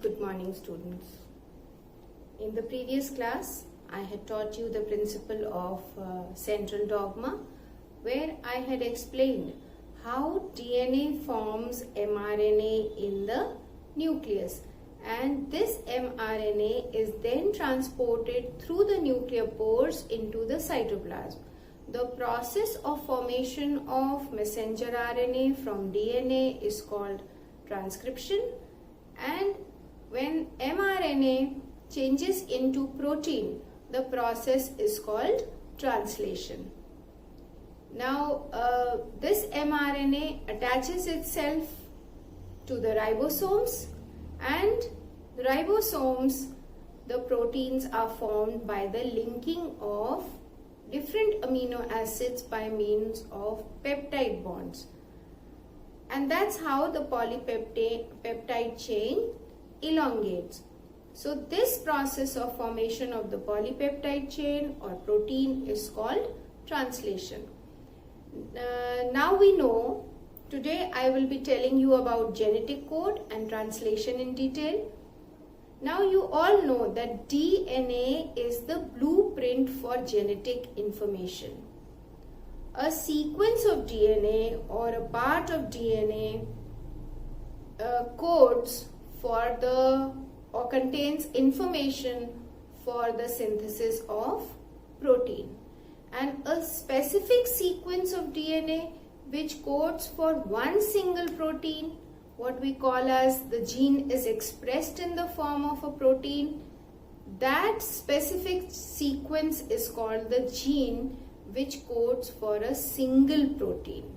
good morning students. In the previous class, I had taught you the principle of central dogma, where I had explained how DNA forms mRNA in the nucleus, and this mRNA is then transported through the nuclear pores into the cytoplasm. The process of formation of messenger RNA from DNA is called transcription, and when mRNA changes into protein, the process is called translation. Now, this mRNA attaches itself to the ribosomes, and the ribosomes, the proteins are formed by the linking of different amino acids by means of peptide bonds. And that's how the polypeptide chain elongates. So this process of formation of the polypeptide chain or protein is called translation. Now we know, today I will be telling you about genetic code and translation in detail. Now you all know that DNA is the blueprint for genetic information. A sequence of DNA or a part of DNA codes for or contains information for the synthesis of protein. And a specific sequence of DNA which codes for one single protein, what we call as the gene, is expressed in the form of a protein. That specific sequence is called the gene which codes for a single protein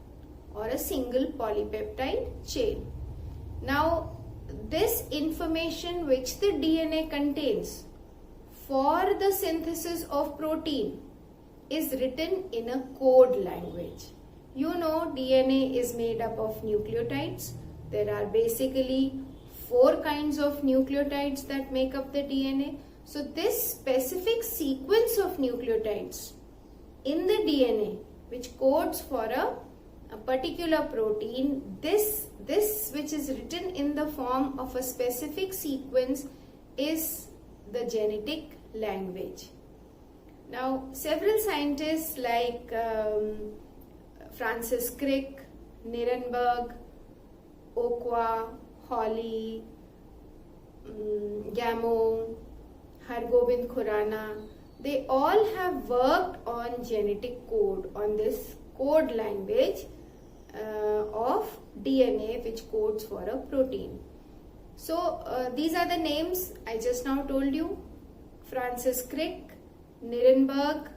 or a single polypeptide chain. Now, this information which the DNA contains for the synthesis of protein is written in a code language. You know, DNA is made up of nucleotides. There are basically 4 kinds of nucleotides that make up the DNA. So this specific sequence of nucleotides in the DNA which codes for a particular protein, this which is written in the form of a specific sequence is the genetic language. Now, several scientists like Francis Crick, Nirenberg, Okwa, Hawley, Gamow, Hargobind Khurana, they all have worked on genetic code, on this code language of DNA which codes for a protein. So these are the names I just now told you: Francis Crick, Nirenberg,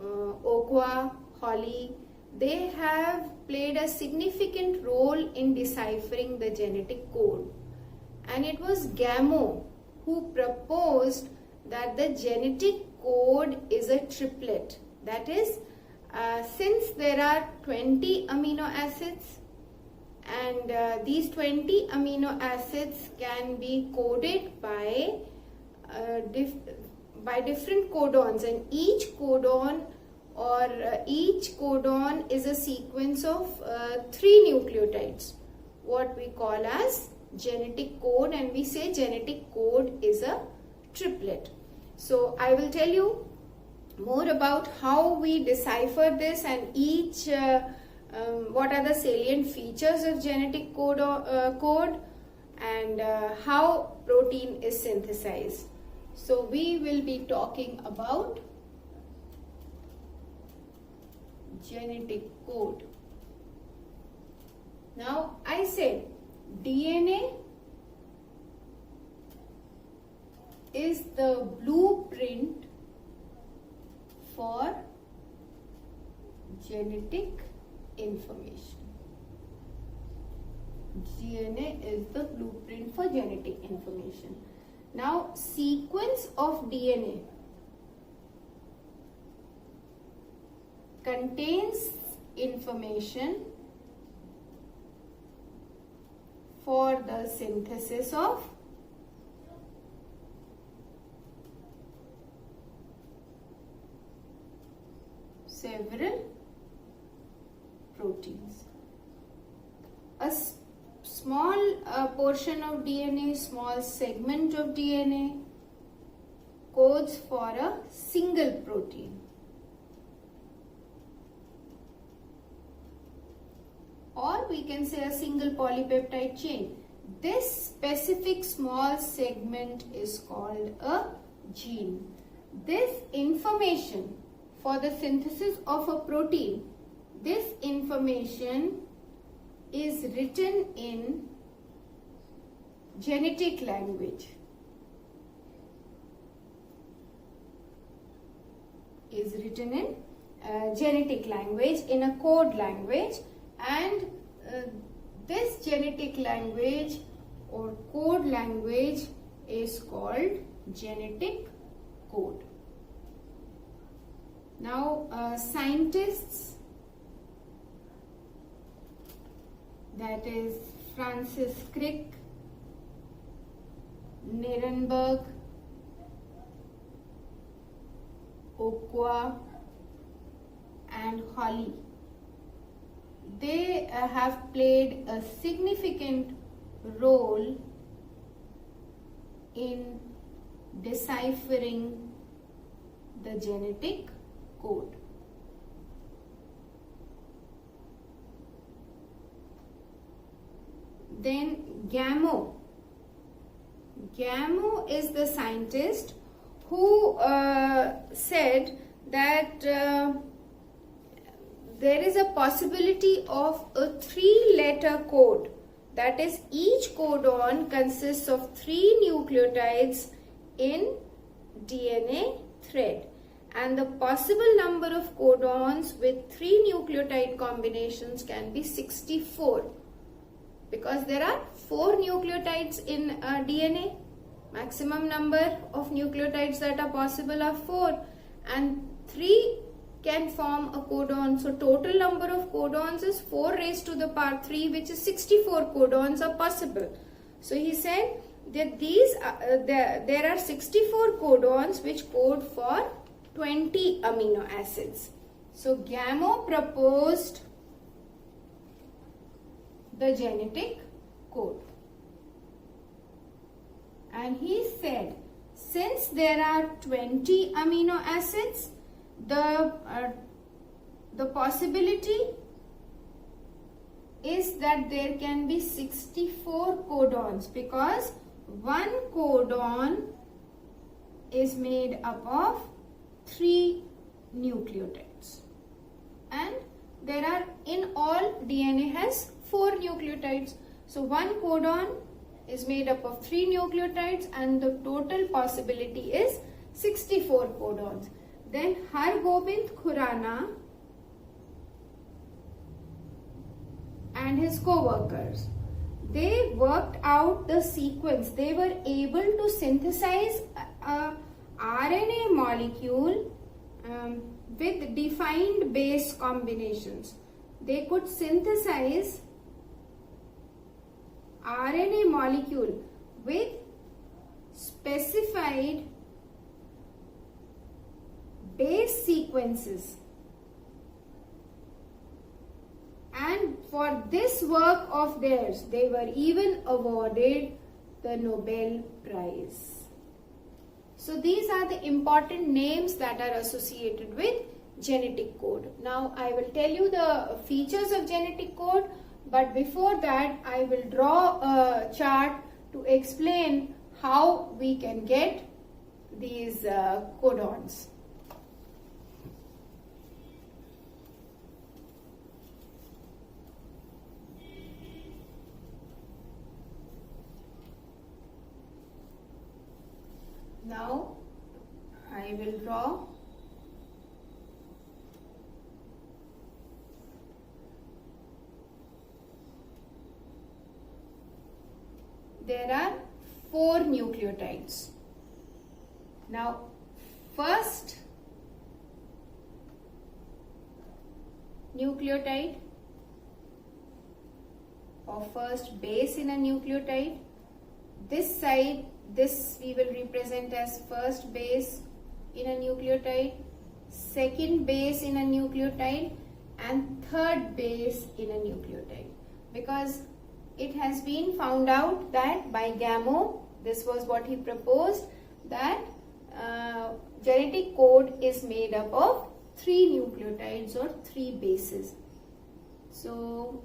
Okwa, Hawley. They have played a significant role in deciphering the genetic code. And it was Gamow who proposed that the genetic code is a triplet. That is, since there are 20 amino acids, and these 20 amino acids can be coded by different codons, and each codon is a sequence of 3 nucleotides, what we call as genetic code, and we say genetic code is a triplet. So I will tell you more about how we decipher this and each what are the salient features of genetic code and how protein is synthesized. So we will be talking about genetic code. Now I said DNA is the blueprint for genetic information. DNA is the blueprint for genetic information. Now, sequence of DNA contains information for the synthesis of several proteins. A small portion of DNA, small segment of DNA codes for a single protein. Or we can say a single polypeptide chain. This specific small segment is called a gene. This information for the synthesis of a protein, this information is written in genetic language. Is written in genetic language, in a code language, and this genetic language or code language is called genetic code. Now scientists, that is Francis Crick, Nirenberg, Okwa and Holly, they have played a significant role in deciphering the genetic code. Then Gamow. Gamow is the scientist who said that there is a possibility of a 3-letter code. That is, each codon consists of 3 nucleotides in DNA thread. And the possible number of codons with 3 nucleotide combinations can be 64. Because there are 4 nucleotides in DNA. Maximum number of nucleotides that are possible are 4, and 3 can form a codon. So total number of codons is 4 raised to the power 3, which is 64 codons are possible. So he said that there are 64 codons which code for 20 amino acids. So Gamow proposed the genetic code. And he said, since there are 20 amino acids, the possibility is that there can be 64 codons, because one codon is made up of 3 nucleotides. And there are, in all, DNA has 4 nucleotides. So one codon is made up of 3 nucleotides, and the total possibility is 64 codons. Then Hargobind Khurana and his co-workers, they worked out the sequence. They were able to synthesize a RNA molecule with defined base combinations. They could synthesize RNA molecule with specified base sequences, and for this work of theirs they were even awarded the Nobel Prize. So these are the important names that are associated with genetic code. Now I will tell you the features of genetic code, but before that I will draw a chart to explain how we can get these codons. Now I will draw there are 4 nucleotides. Now first nucleotide or first base in a nucleotide, this side, this we will represent as first base in a nucleotide, second base in a nucleotide, and third base in a nucleotide. Because it has been found out that by Gamow, this was what he proposed, that genetic code is made up of 3 nucleotides or 3 bases. So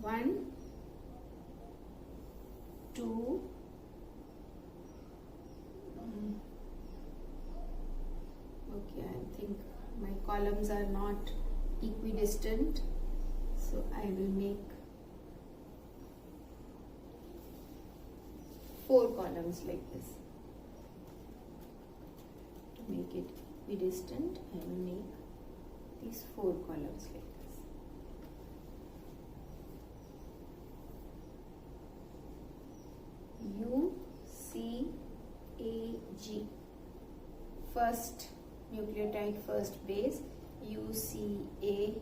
1, 2, okay, I think my columns are not equidistant, so I will make 4 columns like this. To make it equidistant, I will make these 4 columns like this. U, C, A, G. First nucleotide, first base, U, C, A,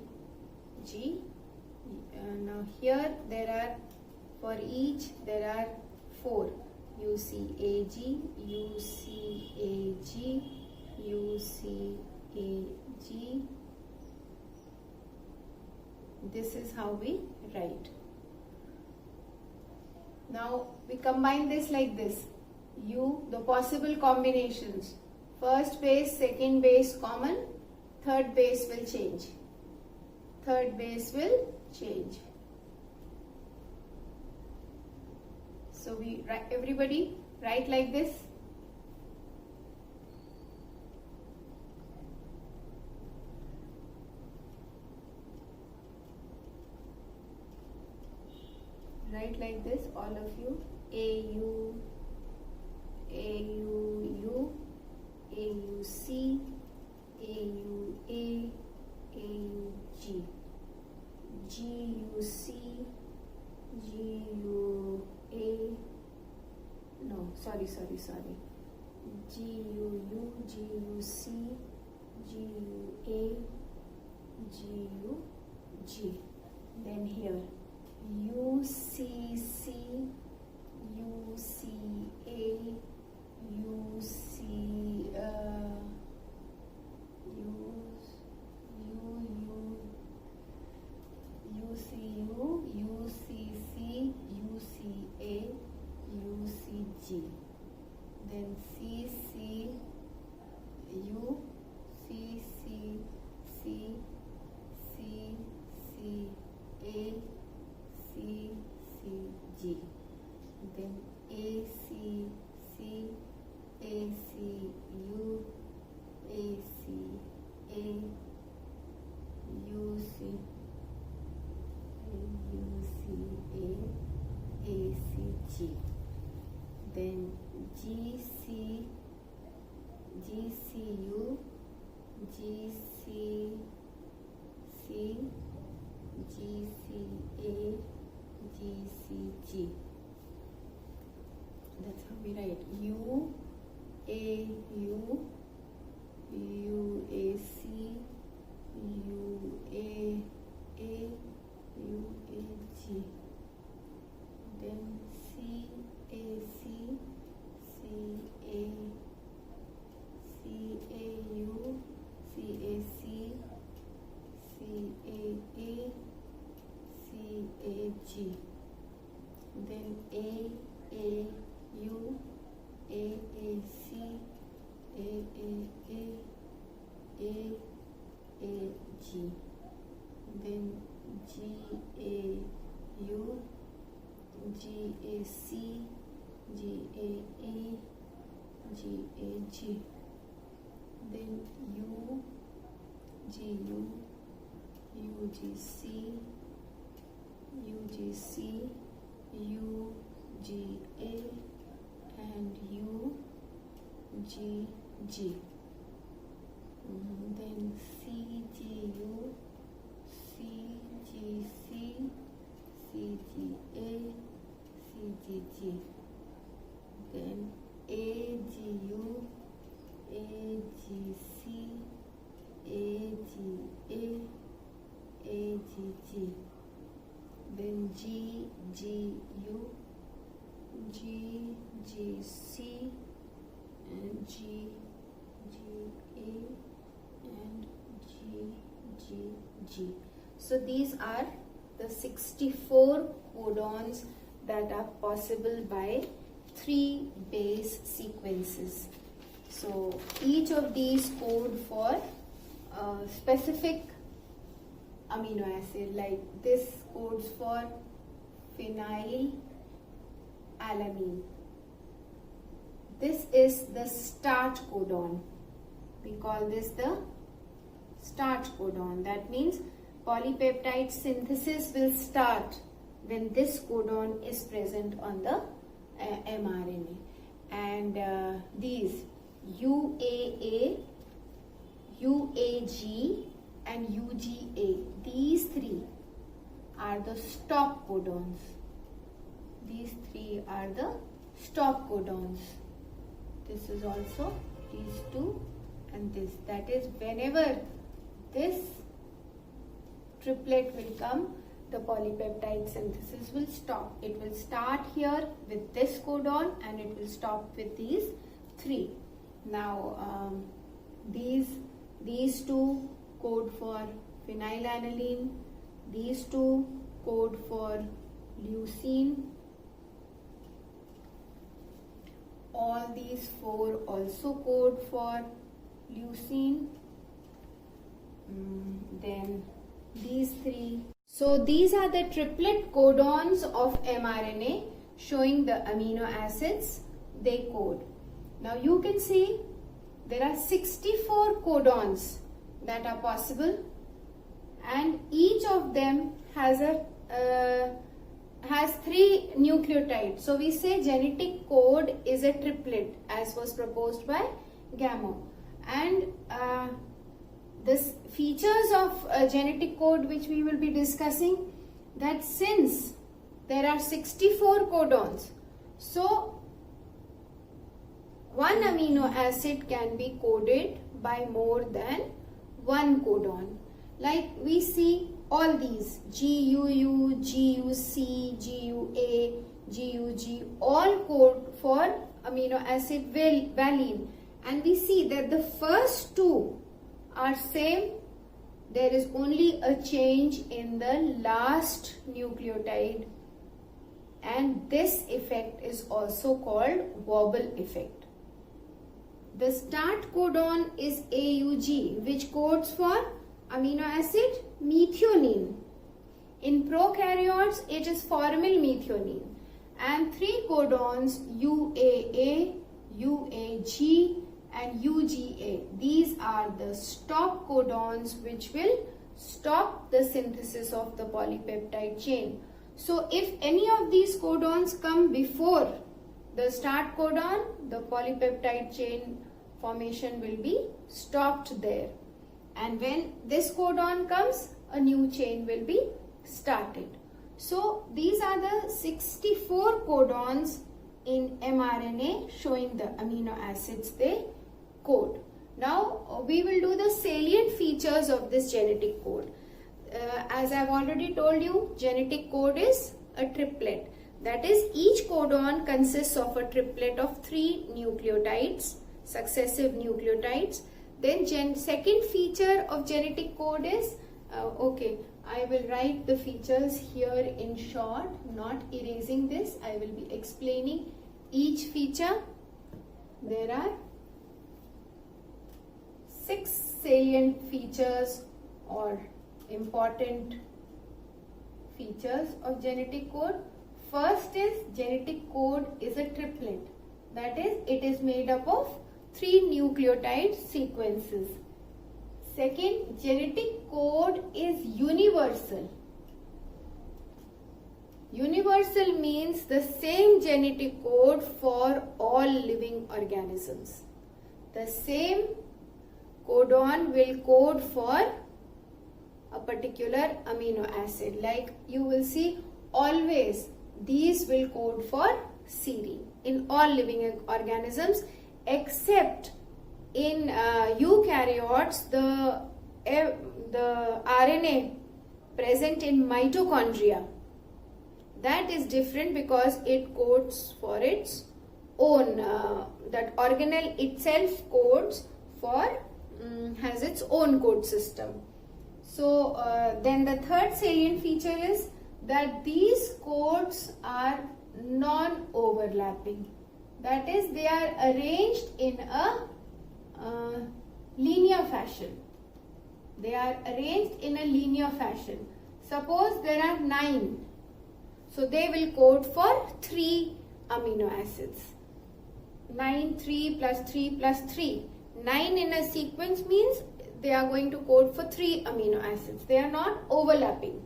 G. Now here there are, for each there are 4. U, C, A, G, U, C, A, G, U, C, A, G. This is how we write. Now we combine this like this. U, the possible combinations. First base, second base common, third base will change. Third base will change. So we write, everybody write like this. Write like this, all of you. AU, AUU, AUC, AUA, AUG, GUC, GUA, no, sorry, GUU, GUC, GUA, GUG. Then here UCC, UCA, UCU, UCC, UCA, UCG. Then CCU, CCC, CCA, CCG. Then ACC, ACU, ACA, UCA, ACG. Then GC, GCU, GCC, GCA, GCG. That's how we write. U, A, U, UAC, UAA, UAG. Then CAC, CA, CAU, CAC, CAA, CAG. Then AAU, AAC, AAA, AAG. Then GAU, GAC, GAA, GAG. Then UGU, UGC, UGC, UGA, and UGG. Then CGU, CGC, CGA, CGG. Then AGU, AGC, AGA, AGG. Then GGU, GGC, and GGA, and GGG. So these are the 64 codons that are possible by 3 base sequences. So each of these code for a specific amino acid, like this codes for phenylalanine. This is the start codon. We call this the start codon. That means polypeptide synthesis will start when this codon is present on the mRNA. And these UAA, UAG and UGA, these 3 are the stop codons. These 3 are the stop codons. This is also these 2 and this. That is, whenever this triplet will come, the polypeptide synthesis will stop. It will start here with this codon and it will stop with these 3. Now these 2 code for phenylalanine, these 2 code for leucine, all these 4 also code for leucine, then these 3. So these are the triplet codons of mRNA showing the amino acids they code. Now you can see there are 64 codons that are possible, and each of them has 3 nucleotides. So we say genetic code is a triplet as was proposed by Gamow. And this features of genetic code which we will be discussing, that since there are 64 codons, so one amino acid can be coded by more than one codon. Like we see all these GUU, GUC, GUA, GUG, all code for amino acid valine, and we see that the first 2 are same. There is only a change in the last nucleotide, and this effect is also called wobble effect. The start codon is AUG, which codes for amino acid methionine. In prokaryotes, it is formylmethionine. And 3 codons UAA, UAG and UGA. These are the stop codons which will stop the synthesis of the polypeptide chain. So if any of these codons come before the start codon, the polypeptide chain formation will be stopped there. And when this codon comes, a new chain will be started. So these are the 64 codons in mRNA showing the amino acids they code. Now we will do the salient features of this genetic code. As I have already told you, genetic code is a triplet. That is, each codon consists of a triplet of 3 nucleotides, successive nucleotides. Then second feature of genetic code is, I will write the features here in short, not erasing this. I will be explaining each feature. There are 6 salient features or important features of genetic code. First is, genetic code is a triplet. That is, it is made up of 3 nucleotide sequences. Second, genetic code is universal. Universal means the same genetic code for all living organisms. The same codon will code for a particular amino acid. Like you will see, always these will code for serine in all living organisms, except in eukaryotes, the RNA present in mitochondria, that is different because it codes for its own, that organelle itself codes for, has its own code system. So then the third salient feature is that these codes are non-overlapping. That is, they are arranged in a linear fashion. They are arranged in a linear fashion. Suppose there are 9. So they will code for 3 amino acids. 9, 3 plus 3 plus 3. 9 in a sequence means they are going to code for 3 amino acids. They are not overlapping.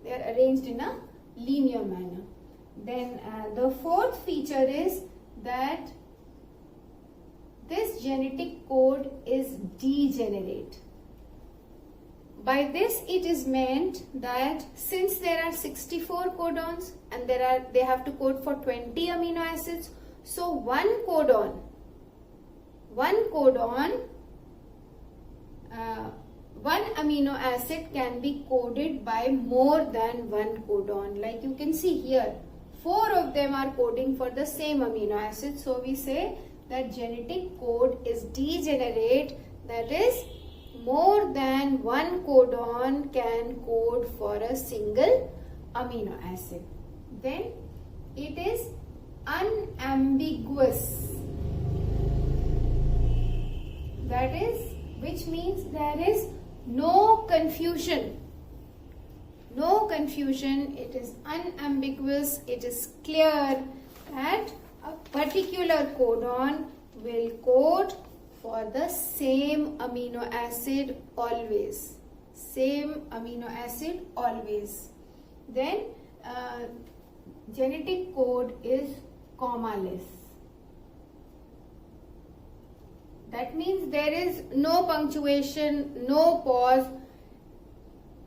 They are arranged in a linear manner. Then the fourth feature is that this genetic code is degenerate. By this it is meant that since there are 64 codons and they have to code for 20 amino acids, so one amino acid can be coded by more than one codon. Like you can see here, 4 of them are coding for the same amino acid. So we say that genetic code is degenerate, that is, more than one codon can code for a single amino acid. Then it is unambiguous. That is, which means there is no confusion. No confusion. It is unambiguous. It is clear that a particular codon will code for the same amino acid always. Same amino acid always. Then genetic code is commaless. That means there is no punctuation, no pause.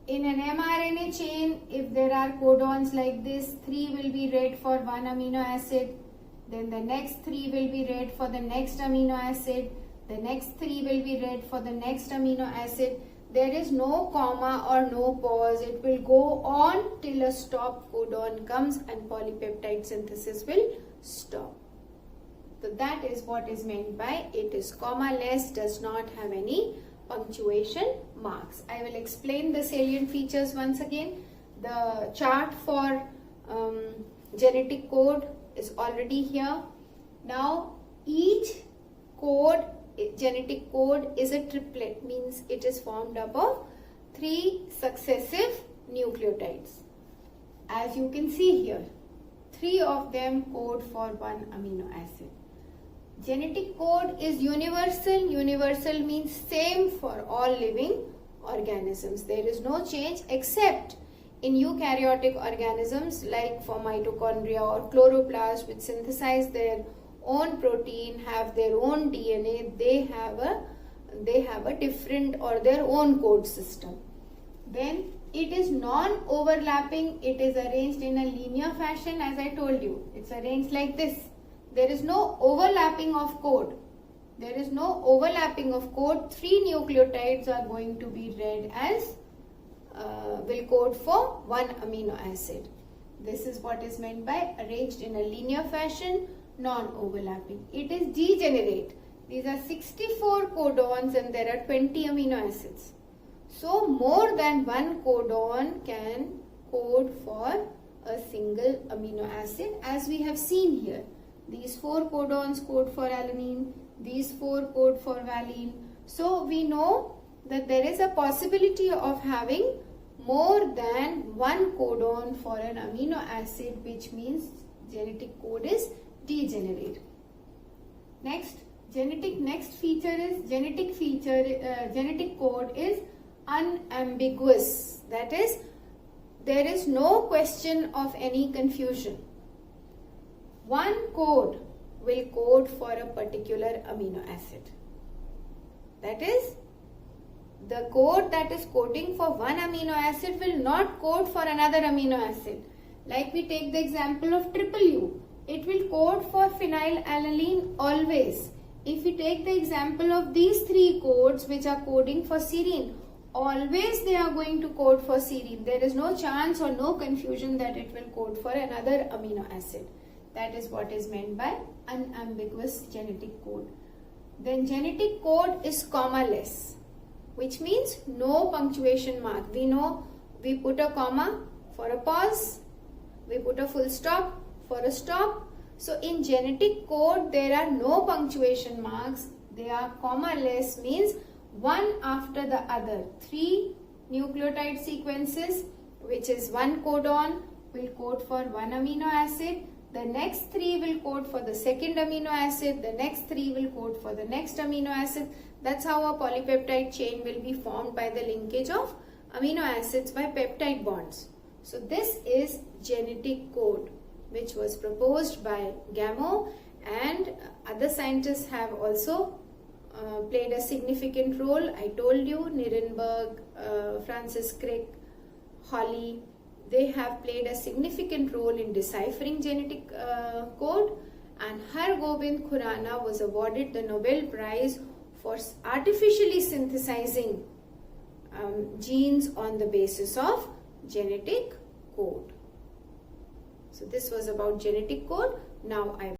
In an mRNA chain, if there are codons like this, 3 will be read for one amino acid, then the next 3 will be read for the next amino acid, the next 3 will be read for the next amino acid. There is no comma or no pause. It will go on till a stop codon comes and polypeptide synthesis will stop. So that is what is meant by it is commaless, does not have any punctuation marks. I will explain the salient features once again. The chart for genetic code is already here. Now each code, genetic code, is a triplet, means it is formed up of 3 successive nucleotides. As you can see here, 3 of them code for one amino acid. Genetic code is universal. Universal means same for all living organisms. There is no change except in eukaryotic organisms like for mitochondria or chloroplasts, which synthesize their own protein, have their own DNA. They have a different or their own code system. Then it is non-overlapping. It is arranged in a linear fashion, as I told you. It's arranged like this. There is no overlapping of code. There is no overlapping of code. 3 nucleotides are going to be read as will code for one amino acid. This is what is meant by arranged in a linear fashion, non-overlapping. It is degenerate. These are 64 codons and there are 20 amino acids. So more than one codon can code for a single amino acid, as we have seen here. These 4 codons code for alanine, these 4 code for valine. So we know that there is a possibility of having more than one codon for an amino acid, which means genetic code is degenerate. Next, genetic code is unambiguous. That is, there is no question of any confusion. One code will code for a particular amino acid. That is, the code that is coding for one amino acid will not code for another amino acid. Like we take the example of triple U. It will code for phenylalanine always. If we take the example of these 3 codes which are coding for serine, always they are going to code for serine. There is no chance or no confusion that it will code for another amino acid. That is what is meant by unambiguous genetic code. Then genetic code is commaless, which means no punctuation mark. We know we put a comma for a pause. We put a full stop for a stop. So in genetic code, there are no punctuation marks. They are comma-less, means one after the other. 3 nucleotide sequences, which is one codon, will code for one amino acid. The next 3 will code for the second amino acid. The next 3 will code for the next amino acid. That's how a polypeptide chain will be formed by the linkage of amino acids by peptide bonds. So this is genetic code, which was proposed by Gamow, and other scientists have also played a significant role. I told you, Nirenberg, Francis Crick, Hawley, they have played a significant role in deciphering genetic code, and Har Gobind Khurana was awarded the Nobel Prize for artificially synthesizing genes on the basis of genetic code. So this was about genetic code. Now I